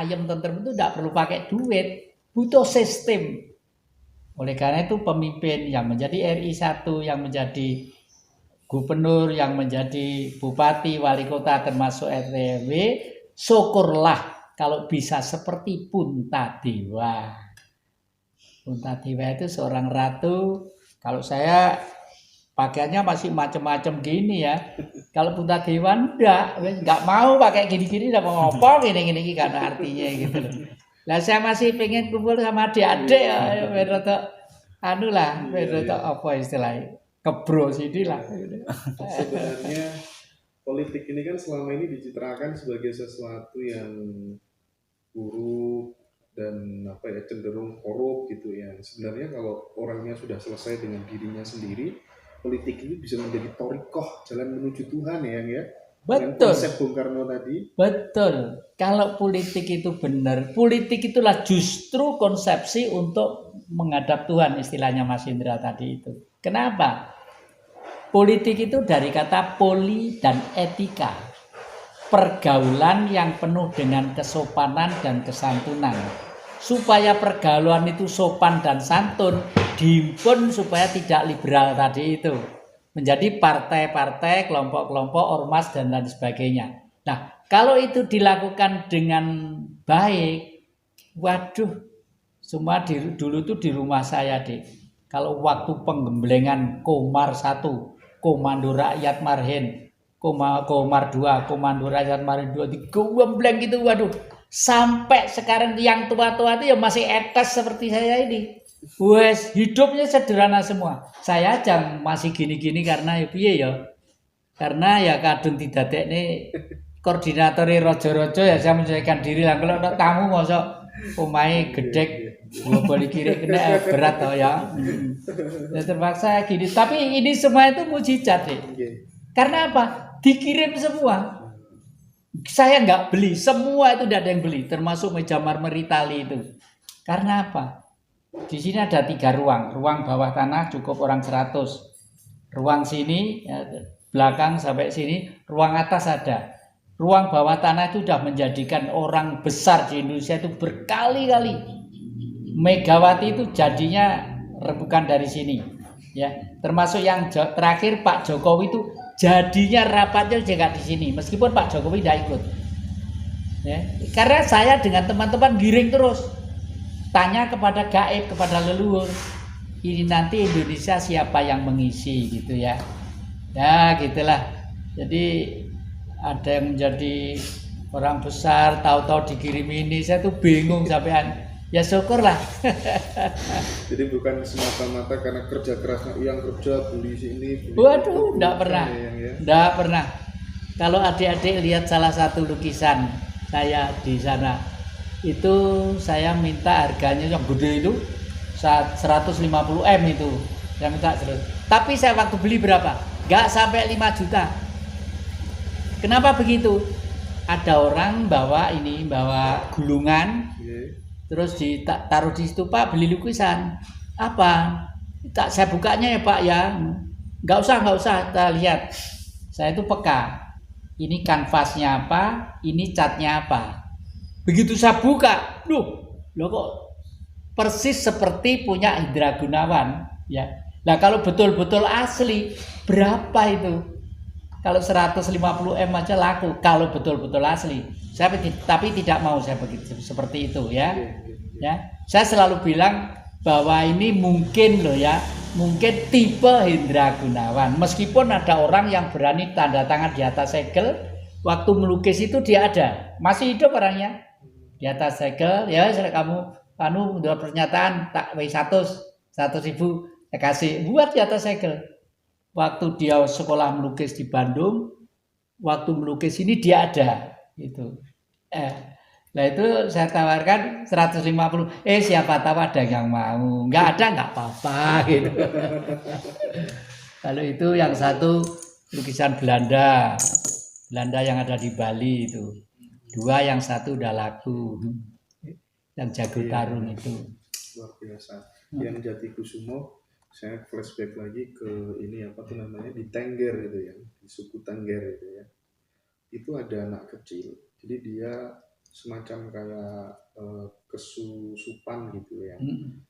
ayam tentrem itu tidak perlu pakai duit, butuh sistem. Oleh karena itu pemimpin yang menjadi RI 1, yang menjadi gubernur, yang menjadi bupati, wali kota termasuk RT RW, syukurlah kalau bisa seperti Puntadewa. Puntadewa itu seorang ratu. Kalau saya pakaiannya masih macam-macam gini ya. Kalau Puntadewa enggak mau pakai gini-gini, enggak mau ngopong gini-gini karena artinya gitu loh. Lah saya masih pengen kumpul sama adik-adik ya, berotok anu lah, berotok apa istilahnya, kebro sini lah. Sebenarnya politik ini kan selama ini dicitrakan sebagai sesuatu yang buruk dan cenderung korup gitu ya. Sebenarnya kalau orangnya sudah selesai dengan dirinya sendiri, politik ini bisa menjadi thoriqoh, jalan menuju Tuhan ya. Dengan Betul. konsep Bung Karno tadi. Betul. Kalau politik itu benar, politik itulah justru konsepsi untuk menghadap Tuhan, istilahnya Mas Indra tadi itu. Kenapa? Politik itu dari kata poli dan etika. Pergaulan yang penuh dengan kesopanan dan kesantunan. Supaya pergaulan itu sopan dan santun, dihimpun supaya tidak liberal tadi itu. Menjadi partai-partai, kelompok-kelompok, ormas, dan lain sebagainya. Nah, kalau itu dilakukan dengan baik, waduh, semua dulu tuh di rumah saya, Dik. Kalau waktu penggemblengan Komar 1, Komando Rakyat Marhen, Komar 2, Komando Rakyat Marhen 2, digembleng gitu, waduh. Sampai sekarang yang tua-tua itu ya masih etes seperti saya ini. Wes, hidupnya sederhana semua. Saya aja masih gini-gini karena ya piye ya. Karena ya kadung didadekne koordinator rojo-rojo ya saya menyesuaikan diri lah. Kalau ada tamu mosok omahe gedek boleh kiri kena berat toh ya. Ya terpaksa gini. Tapi ini semua itu mujizat deh. Karena apa? Dikirim semua. Saya nggak beli, semua itu tidak ada yang beli, termasuk meja marmer Itali itu. Karena apa? Di sini ada 3 ruang. Ruang bawah tanah cukup orang 100. Ruang sini, ya, belakang sampai sini, ruang atas ada. Ruang bawah tanah itu sudah menjadikan orang besar di Indonesia itu berkali-kali. Megawati itu jadinya bukan dari sini. Ya, termasuk yang terakhir Pak Jokowi itu jadinya rapatnya juga di sini, meskipun Pak Jokowi tidak ikut. Ya, karena saya dengan teman-teman giring terus. Tanya kepada gaib, kepada leluhur, ini nanti Indonesia siapa yang mengisi gitu ya. Ya gitulah. Jadi ada yang menjadi orang besar, tahu-tahu dikirim ini, saya tuh bingung sampean. Ya syukurlah. Jadi bukan semata-mata karena kerja kerasnya yang kerja beli sini. Waduh, enggak pernah. Enggak Ya. pernah. Kalau adik-adik lihat salah satu lukisan saya di sana, itu saya minta harganya yang gede itu 150 M itu yang minta. Tapi saya waktu beli berapa? Nggak sampai 5 juta. Kenapa begitu? Ada orang bawa gulungan, terus ditaruh di situ, Pak beli lukisan apa? Tak saya bukanya ya Pak ya. Nggak usah kita lihat. Saya itu peka. Ini kanvasnya apa? Ini catnya apa? Begitu saya buka, loh kok persis seperti punya Indra Gunawan, ya. Nah kalau betul-betul asli, berapa itu? Kalau 150 M aja laku, kalau betul-betul asli. Tapi tidak mau saya begitu seperti itu ya. Ya, saya selalu bilang bahwa ini mungkin loh ya, mungkin tipe Indra Gunawan. Meskipun ada orang yang berani tanda tangan di atas segel, waktu melukis itu dia ada, masih hidup orangnya. Di atas segel ya kamu udah pernyataan tak W100 ribu saya kasih buat di atas segel. Waktu dia sekolah melukis di Bandung, waktu melukis ini dia ada itu. Nah itu saya tawarkan 150. Siapa tahu ada yang mau. Nggak ada nggak apa-apa gitu. Kalau itu yang satu lukisan Belanda yang ada di Bali itu. 2, yang 1 udah laku. Yang jago tarung itu. Luar biasa. Yang Jatikusumo, saya flashback lagi ke ini di Tengger gitu ya, di suku Tengger itu ya. Itu ada anak kecil. Jadi dia semacam kayak kesusupan gitu ya. Mm,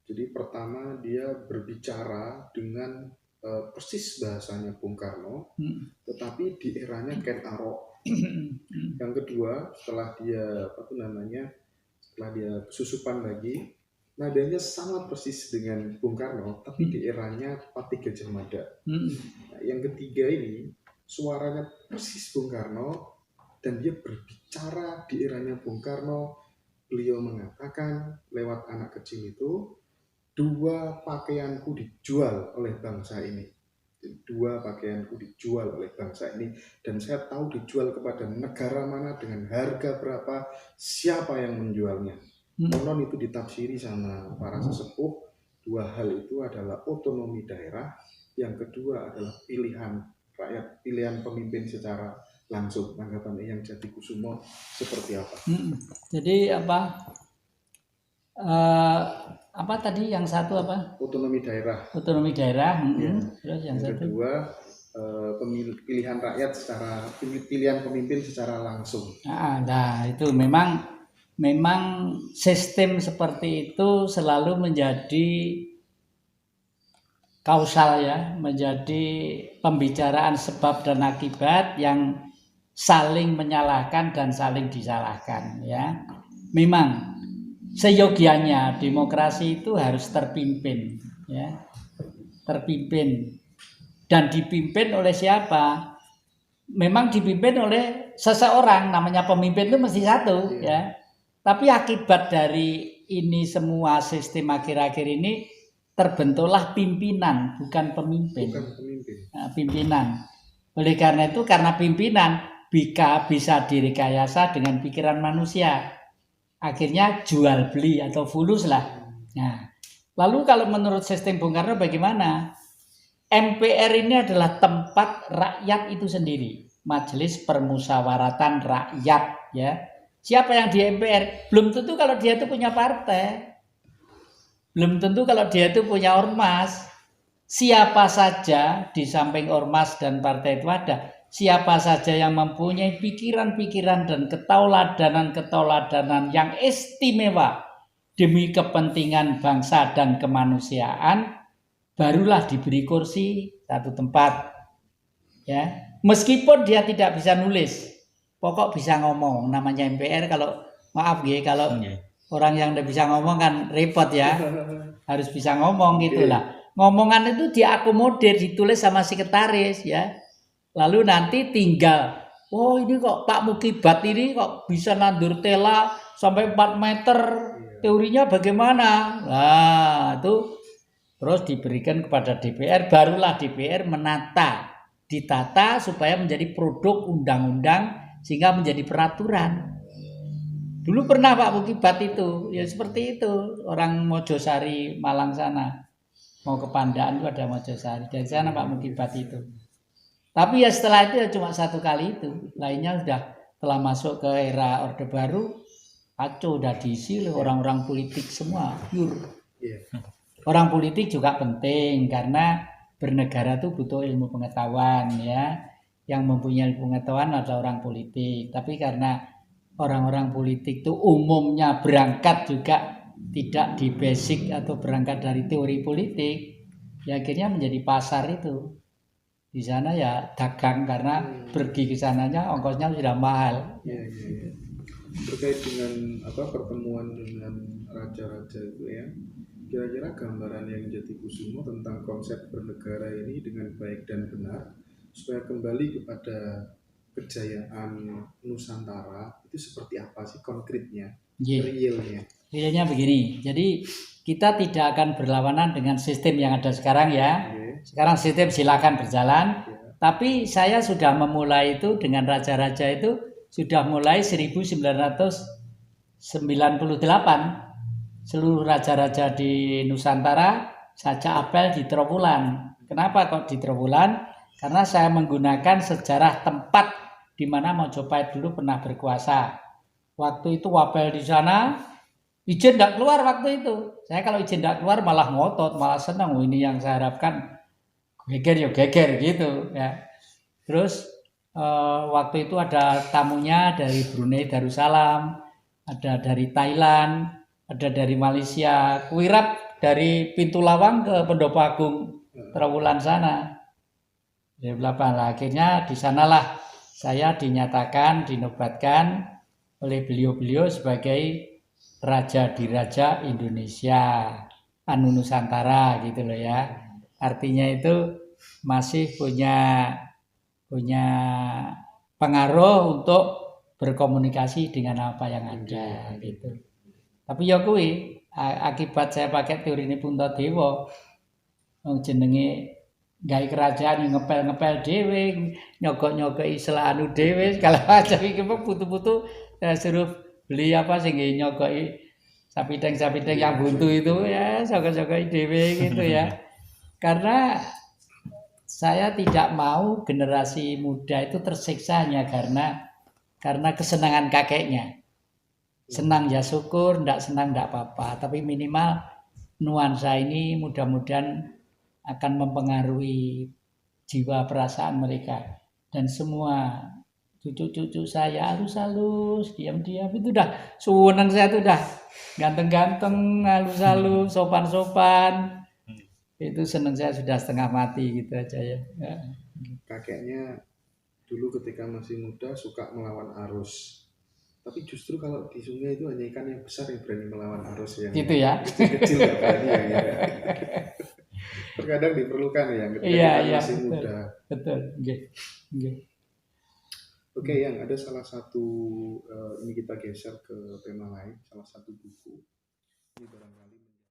Jadi pertama dia berbicara dengan persis bahasanya Bung Karno, mm, tetapi di eranya Ken Arok. mm, Yang kedua, setelah dia setelah dia kesusupan lagi, nadanya sangat persis dengan Bung Karno, tapi di eranya Pati Gajah Mada. mm, Nah, yang ketiga ini suaranya persis Bung Karno dan dia berbicara di eranya Bung Karno. Beliau mengatakan lewat anak kecil itu, dua pakaianku dijual oleh bangsa ini. Dua pakaianku dijual oleh bangsa ini dan saya tahu dijual kepada negara mana dengan harga berapa, siapa yang menjualnya. Konon itu ditafsiri sama para sesepuh, dua hal itu adalah otonomi daerah, yang kedua adalah pilihan rakyat, pilihan pemimpin secara langsung. Tanggapan yang Jatikusumo seperti apa? Jadi apa tadi yang satu apa? Otonomi daerah. Otonomi daerah. Ya. Terus yang Yang satu kedua pilihan rakyat secara pilihan pemimpin secara langsung. nah itu memang sistem seperti itu selalu menjadi kausal ya, menjadi pembicaraan sebab dan akibat yang saling menyalahkan dan saling disalahkan ya. Memang seyogianya demokrasi itu harus terpimpin ya, terpimpin dan dipimpin oleh siapa? Memang dipimpin oleh seseorang, namanya pemimpin itu mesti satu ya. Tapi akibat dari ini semua sistem akhir-akhir ini terbentuklah pimpinan, bukan pemimpin. Bukan pemimpin. Nah, pimpinan. Oleh karena itu, karena pimpinan bisa direkayasa dengan pikiran manusia. Akhirnya jual beli atau fulus lah. Nah, lalu kalau menurut sistem Bung Karno bagaimana? MPR ini adalah tempat rakyat itu sendiri, Majelis Permusyawaratan Rakyat ya. Siapa yang di MPR? Belum tentu kalau dia itu punya partai. Belum tentu kalau dia itu punya ormas. Siapa saja di samping ormas dan partai itu ada. Siapa saja yang mempunyai pikiran-pikiran dan ketauladanan yang istimewa demi kepentingan bangsa dan kemanusiaan, barulah diberi kursi satu tempat ya, meskipun dia tidak bisa nulis, pokok bisa ngomong. Namanya MPR, kalau maaf ya, kalau orang yang tidak bisa ngomong kan repot ya, harus bisa ngomong gitulah. Ngomongan itu diakomodir, ditulis sama sekretaris ya, lalu nanti tinggal, oh ini kok Pak Mukibat ini kok bisa nandur tela sampai 4 meter, teorinya bagaimana? Nah itu terus diberikan kepada DPR, barulah DPR ditata supaya menjadi produk undang-undang sehingga menjadi peraturan. Dulu pernah Pak Mukibat itu, ya seperti itu, orang Mojosari Malang sana, mau ke Pandaan itu ada Mojosari, dari sana Pak Mukibat itu. Tapi ya setelah itu ya cuma satu kali itu, lainnya sudah telah masuk ke era Orde Baru, kacau, udah diisi orang-orang politik semua, pure. Orang politik juga penting karena bernegara itu butuh ilmu pengetahuan ya. Yang mempunyai ilmu pengetahuan adalah orang politik. Tapi karena orang-orang politik itu umumnya berangkat juga tidak di basic atau berangkat dari teori politik, ya akhirnya menjadi pasar itu. Di sana ya dagang karena pergi ke sananya ongkosnya sudah mahal. Ya. Terkait dengan pertemuan dengan raja-raja itu ya. Kira-kira gambaran yang Jatikusumo tentang konsep bernegara ini dengan baik dan benar supaya kembali kepada kejayaan Nusantara itu seperti apa sih konkretnya, realnya? Realnya begini, jadi kita tidak akan berlawanan dengan sistem yang ada sekarang ya. Sekarang sistem silakan berjalan, tapi saya sudah memulai itu dengan raja-raja itu sudah mulai 1998. Seluruh raja-raja di Nusantara saja apel di Trowulan. Kenapa kok di Trowulan? Karena saya menggunakan sejarah tempat di mana Majapahit dulu pernah berkuasa. Waktu itu apel di sana, izin tidak keluar waktu itu. Saya kalau izin tidak keluar malah ngotot, malah senang. Ini yang saya harapkan, geger ya geger gitu ya. Terus waktu itu ada tamunya dari Brunei Darussalam, ada dari Thailand, ada dari Malaysia, kuirap dari pintu lawang ke Pendopo Agung Trawulan sana. Dari belakang. Akhirnya di sanalah saya dinyatakan, dinobatkan oleh beliau-beliau sebagai Raja Diraja Indonesia, Anu Nusantara gitu loh ya. Artinya itu masih punya pengaruh untuk berkomunikasi dengan apa yang ada gitu. Tapi ya kuwi akibat saya pakai teori ini Puntadewa, jenenge gawe kerajaan ngepel-ngepel dhewe, nyogok-nyogoki selanu dhewe segala macam iki putu-putu suruh beli apa sing nyogoki sapiteng-sapiteng yang buntu itu ya, sogok-sogoki dhewe gitu ya. Karena saya tidak mau generasi muda itu tersiksa hanya karena kesenangan kakeknya. Senang ya syukur, ndak senang ndak apa-apa. Tapi minimal nuansa ini mudah-mudahan akan mempengaruhi jiwa perasaan mereka. Dan semua cucu-cucu saya halus-halus, diam-diam itu udah seneng saya tuh udah ganteng-ganteng, halus-halus, sopan-sopan. Itu seneng saya sudah setengah mati gitu aja ya. Kakeknya dulu ketika masih muda suka melawan arus. Tapi justru kalau di sungai itu hanya ikan yang besar yang berani melawan arus, yang gitu ya. kecil-kecil nggak berani ya. Terkadang diperlukan ya ketika kita masih betul, muda. Betul. Oke, yang ada salah satu ini kita geser ke tema lain, salah satu buku ini barangkali